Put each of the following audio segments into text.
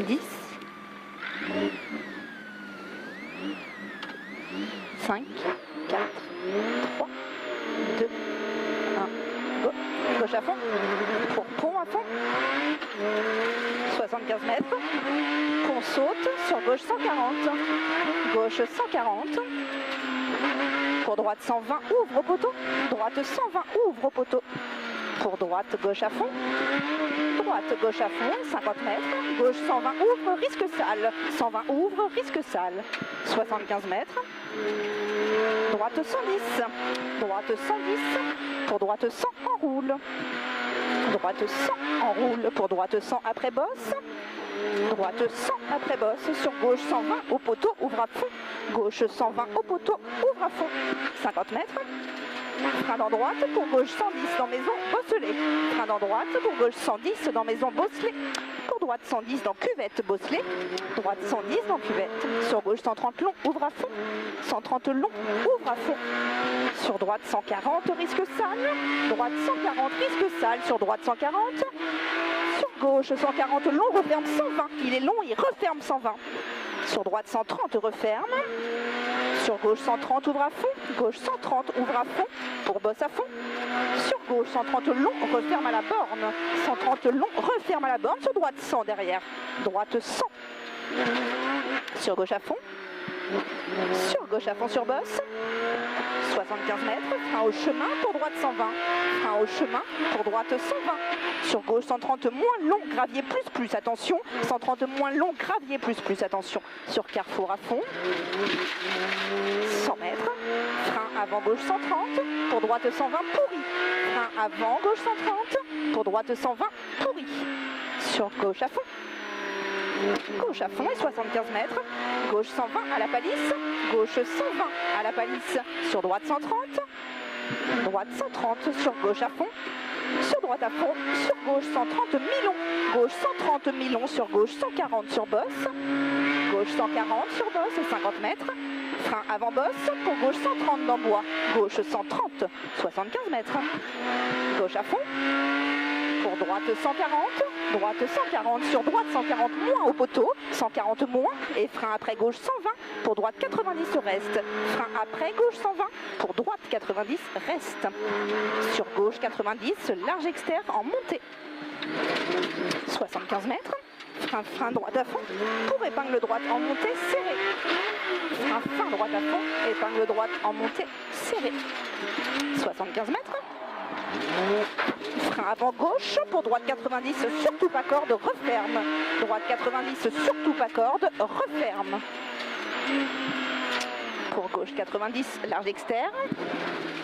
10, 5, 4, 3, 2, 1, go. Gauche à fond, pour pont à fond, 75 mètres, pont saute, sur gauche 140, gauche 140, pour droite 120, ouvre au poteau, droite 120, ouvre au poteau, pour droite gauche à fond, droite gauche à fond, 50 mètres, gauche 120, ouvre, risque sale, 120, ouvre, risque sale, 75 mètres, droite 110, droite 110, pour droite 100, enroule, droite 100, enroule, pour droite 100 après bosse, droite 100 après bosse, sur gauche 120 au poteau, ouvre à fond, gauche 120 au poteau, ouvre à fond, 50 mètres, frein dans droite pour gauche 110 dans maison bosselée, frein dans droite pour gauche 110 dans maison bosselée, pour droite 110 dans cuvette bosselée, droite 110 dans cuvette, sur gauche 130 long, ouvre à fond, 130 long, ouvre à fond, sur droite 140 risque sale, droite 140 risque sale, sur droite 140, sur gauche 140 long, referme 120, il est long, il referme 120, sur droite 130 referme, sur gauche 130 ouvre à fond, gauche 130 ouvre à fond, pour bosse à fond, sur gauche 130 long, referme à la borne, 130 long, referme à la borne, sur droite 100 derrière, droite 100, sur gauche à fond sur bosse, 75 mètres, frein au chemin, pour droite 120, frein au chemin, pour droite 120, sur gauche 130 moins long, gravier plus, attention, 130 moins long, gravier plus, attention, sur carrefour à fond, 100 mètres, frein avant gauche 130, pour droite 120, pourri, frein avant gauche 130, pour droite 120, pourri, sur gauche à fond et 75 mètres, gauche 120 à la palisse, gauche 120 à la palisse, sur droite 130, droite 130, sur gauche à fond, sur droite à fond, sur gauche 130 mi-long, gauche 130 mi-long, sur gauche 140 sur bosse, gauche 140 sur bosse, 50 mètres, frein avant bosse, pour gauche 130 dans bois, gauche 130, 75 mètres, gauche à fond, pour droite 140 sur droite 140 moins au poteau, 140 moins, et frein après gauche 120, pour droite 90 reste, frein après gauche 120, pour droite 90 reste, sur gauche 90, large externe en montée, 75 mètres, frein droite à fond, pour épingle droite en montée serré, frein droite à fond, épingle droite en montée serré, 75 mètres, frein avant gauche, pour droite 90, surtout pas corde, referme. Droite 90, surtout pas corde, referme. Pour gauche 90, large externe.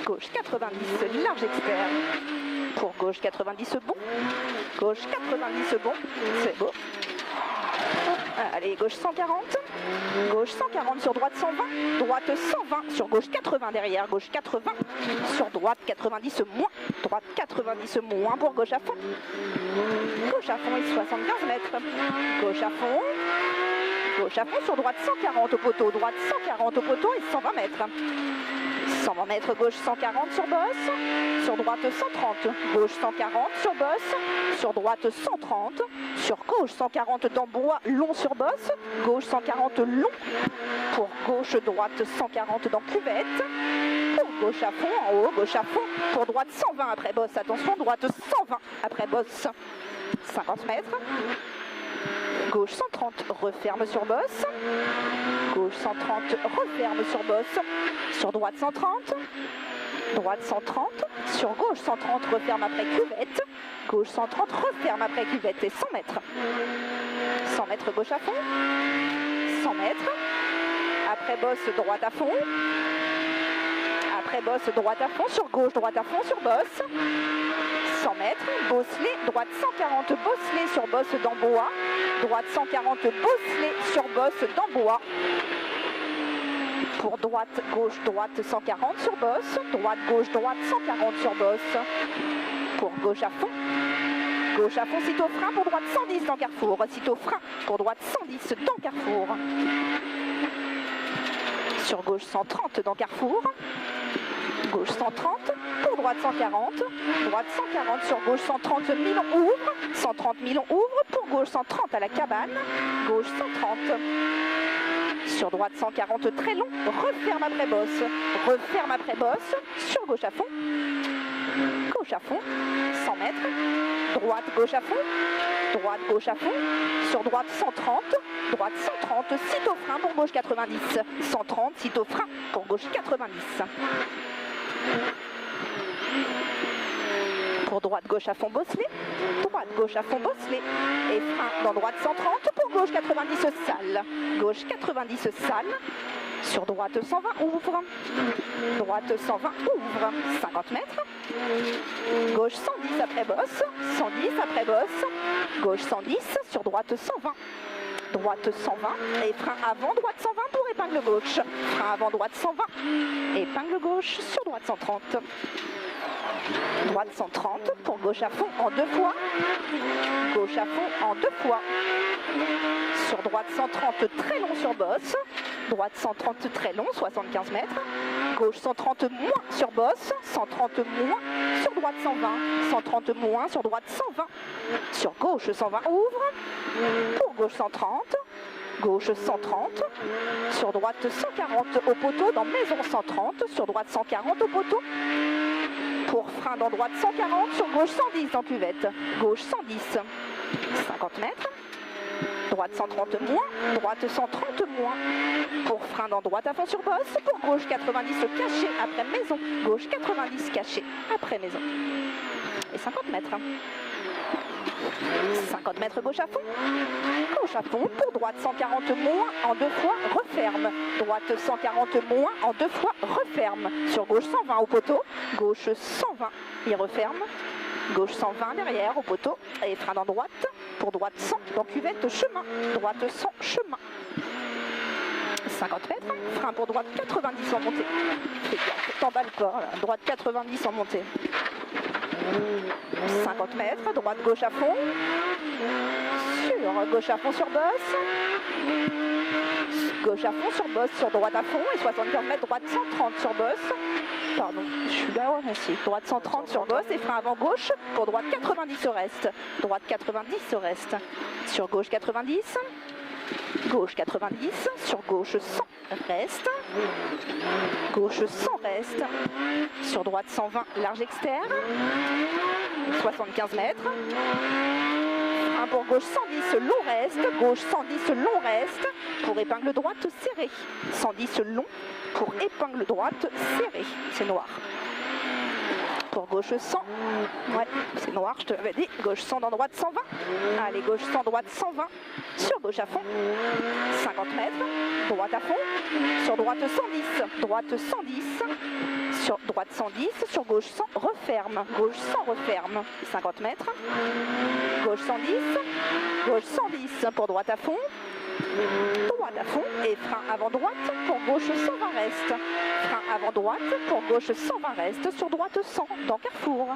Gauche 90, large externe. Pour gauche 90, bon. Gauche 90, bon. C'est beau. Allez, gauche 140. Gauche 140 sur droite 120. Droite 120 sur gauche 80 derrière. Gauche 80 sur droite 90 moins. Droite 90 moins pour gauche à fond. Gauche à fond et 75 mètres. Gauche à fond. Gauche à fond sur droite 140 au poteau. Droite 140 au poteau et 120 mètres. 120 mètres, gauche 140 sur bosse, sur droite 130, gauche 140 sur bosse, sur droite 130, sur gauche 140 dans bois, long sur bosse, gauche 140 long, pour gauche droite 140 dans cuvette, pour gauche à fond, en haut, gauche à fond, pour droite 120 après bosse, attention, droite 120 après bosse, 50 mètres. Gauche 130, referme sur bosse. Gauche 130, referme sur bosse. Sur droite 130. Droite 130. Sur gauche 130, referme après cuvette. Gauche 130, referme après cuvette et 100 mètres. 100 mètres gauche à fond. 100 mètres. Après bosse, droite à fond. Après bosse, droite à fond. Sur gauche, droite à fond, sur bosse. 100 mètres, bosselet, droite 140, bosselet sur bosse dans bois, droite 140, bosselet sur bosse dans bois, pour droite, gauche, droite 140 sur bosse, droite, gauche, droite 140 sur bosse, pour gauche à fond, sitôt frein, pour droite 110 dans carrefour, sitôt frein, pour droite 110 dans carrefour, sur gauche 130 dans carrefour, gauche 130, pour droite 140, droite 140 sur gauche 130, Milon ouvre, 130 Milon ouvre, pour gauche 130 à la cabane, gauche 130. Sur droite 140 très long, referme après bosse, sur gauche à fond, 100 mètres, droite gauche à fond, sur droite 130, sitôt frein pour gauche 90, 130, sitôt frein pour gauche 90. Pour droite gauche à fond bosselé, et frein dans droite 130, pour gauche 90 salle, gauche 90 salle, sur droite 120 ouvre, droite 120 ouvre, 50 mètres, gauche 110 après bosse, gauche 110, sur droite 120, droite 120, et frein avant droite 120 pour épingle gauche, frein avant droite 120, épingle gauche sur droite 130. Droite 130 pour gauche à fond en 2 fois, sur droite 130 très long sur bosse, droite 130 très long, 75 mètres, gauche 130 moins sur bosse, 130 moins sur droite 120, 130 moins sur droite 120, sur gauche 120 ouvre, pour gauche 130, gauche 130, sur droite 140 au poteau dans maison 130, sur droite 140 au poteau, pour frein dans droite 140, sur gauche 110 dans cuvette, gauche 110, 50 mètres, droite 130 moins, droite 130 moins, pour frein dans droite à fond sur bosse, pour gauche 90 caché après maison, gauche 90 caché après maison, et 50 mètres. 50 mètres gauche à fond, pour droite 140 moins en 2 fois, referme, droite 140 moins en 2 fois, referme, sur gauche 120 au poteau, gauche 120, il referme, gauche 120 derrière au poteau, et frein dans droite, pour droite 100, dans cuvette chemin, droite 100 chemin. 50 mètres, frein pour droite 90 en montée, t'emballes pas, là. Droite 90 en montée. 50 mètres, droite gauche à fond, sur gauche à fond sur bosse, gauche à fond sur bosse, sur droite à fond, et 75 mètres, droite 130 sur bosse, pardon, je suis là, ouais, merci, droite 130 sur bosse, et frein avant gauche, pour droite 90 au reste, droite 90 au reste, sur gauche 90, gauche 90, sur gauche 100 reste, gauche 100 reste, sur droite 120 large externe, 75 mètres, un pour gauche 110 long reste, gauche 110 long reste, pour épingle droite serrée, 110 long pour épingle droite serrée, c'est noir. Pour gauche 100, ouais, c'est noir, je te l'avais dit, gauche 100 dans droite 120, allez, gauche 100, droite 120, sur gauche à fond, 50 mètres, droite à fond, sur droite 110, sur droite 110, sur gauche 100, referme, gauche 100, referme, 50 mètres, gauche 110, pour droite à fond, et frein avant droite, pour gauche 120 reste, frein avant droite, pour gauche 120 reste, sur droite 100, dans Carrefour,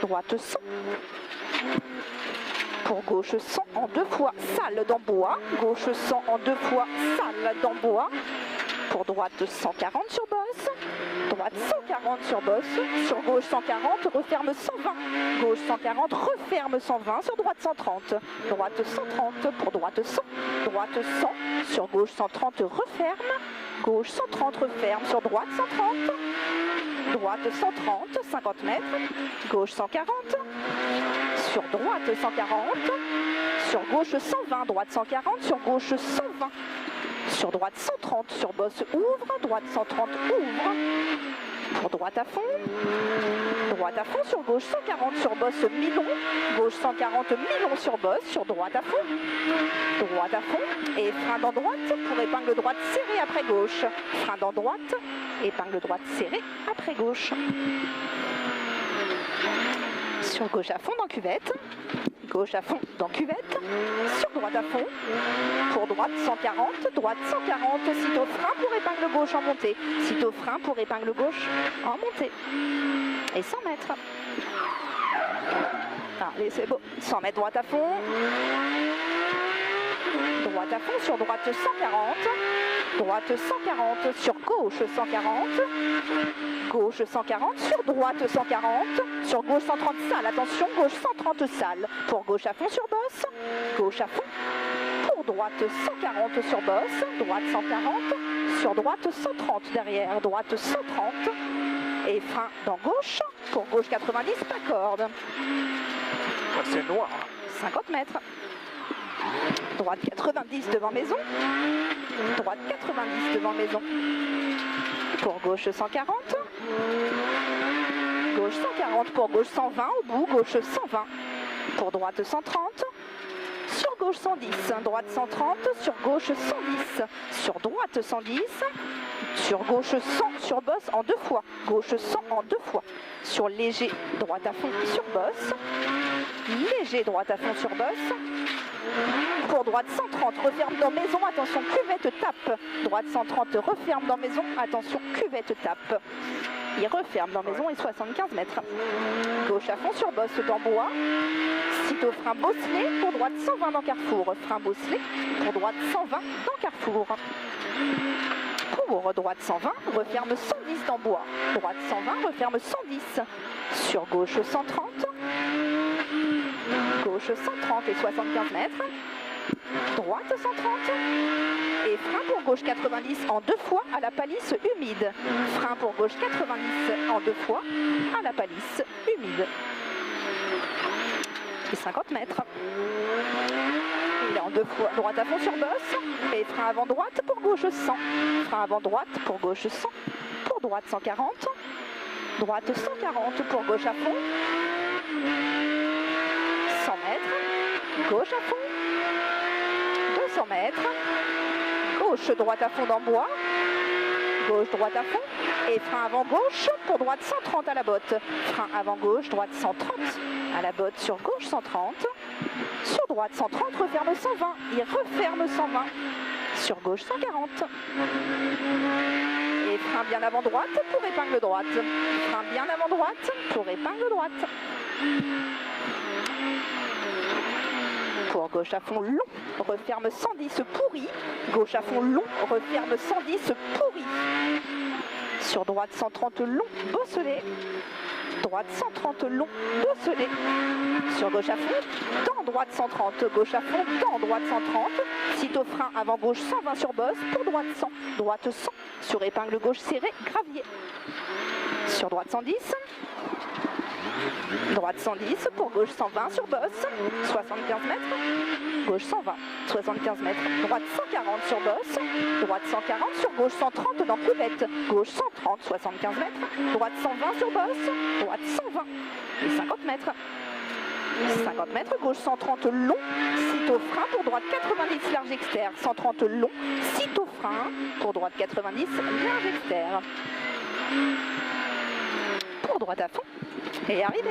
droite 100, pour gauche 100 en 2 fois, salle dans bois, gauche 100 en 2 fois, salle dans bois, pour droite 140 sur bosse, droite 140 sur bosse, sur gauche 140, referme 120, gauche 140, referme 120, sur droite 130, droite 130, pour droite 100, droite 100, sur gauche 130, referme, gauche 130, referme, sur droite 130, droite 130, 50 mètres, gauche 140, sur droite 140, sur gauche 120, droite 140, sur gauche 120, sur droite 130, sur bosse ouvre, droite 130 ouvre, pour droite à fond, sur gauche 140, sur bosse mi-long, gauche 140 mi-long sur bosse, sur droite à fond, et frein dans droite pour épingle droite serrée après gauche, frein dans droite, épingle droite serrée après gauche, sur gauche à fond dans cuvette, gauche à fond dans cuvette, sur droite à fond, pour droite 140, sitôt frein pour épingle gauche en montée, sitôt frein pour épingle gauche en montée, et 100 mètres. Allez, c'est beau, 100 mètres droite à fond, droite à fond, sur droite 140, droite 140, sur gauche 140, gauche 140, sur droite 140, sur gauche 130 salles, attention, gauche 130 salles, pour gauche à fond sur bosse, gauche à fond, pour droite 140 sur bosse, droite 140, sur droite 130 derrière, droite 130, et frein dans gauche, pour gauche 90, pas corde. C'est noir. 50 mètres. Droite 90 devant maison. Droite 90 devant maison. Pour gauche 140. Gauche 140 pour gauche 120 au bout. Gauche 120 pour droite 130. Sur gauche 110. Droite 130. Sur gauche 110. Sur droite 110. Sur gauche 100 sur bosse en 2 fois. Gauche 100 en 2 fois. Sur léger droite à fond sur bosse. Léger droite à fond sur bosse. Pour droite 130, referme dans maison, attention, cuvette tape. Droite 130, referme dans maison, attention, cuvette tape. Il referme dans maison et 75 mètres. Gauche à fond sur bosse dans bois. Sitôt frein bosselé, pour droite 120 dans carrefour. Frein bosselé, pour droite 120 dans carrefour. Pour droite 120, referme 110 dans bois. Droite 120, referme 110. Sur gauche 130. Gauche 130 et 75 mètres. Droite 130. Et frein pour gauche 90 en 2 fois à la palisse humide. Frein pour gauche 90 en 2 fois à la palisse humide. Et 50 mètres. Il est en 2 fois droite à fond sur bosse. Et frein avant droite pour gauche 100. Frein avant droite pour gauche 100. Pour droite 140. Droite 140 pour gauche à fond. 100 mètres. Gauche à fond. 200 mètres. Gauche droite à fond dans bois. Gauche droite à fond. Et frein avant gauche pour droite 130 à la botte. Frein avant gauche, droite 130 à la botte sur gauche 130. Sur droite 130, referme 120. Il referme 120. Sur gauche 140. Et frein bien avant droite pour épingle droite. Frein bien avant droite pour épingle droite. Pour gauche à fond long, referme 110 pourri. Gauche à fond long, referme 110 pourri. Sur droite 130 long, bosselé. Droite 130 long, bosselé. Sur gauche à fond, dans droite 130. Gauche à fond, dans droite 130. Sitôt frein avant gauche 120 sur bosse. Pour droite 100, droite 100. Sur épingle gauche serrée, gravier. Sur droite 110. Droite 110 pour gauche 120 sur bosse, 75 mètres, gauche 120, 75 mètres, droite 140 sur bosse, droite 140 sur gauche 130 dans cuvette, gauche 130, 75 mètres, droite 120 sur bosse, droite 120 et 50 mètres. 50 mètres, gauche 130 long, sitôt frein pour droite 90 large externe, 130 long, sitôt frein pour droite 90 large externe. Pour droite à fond. Et arrivé.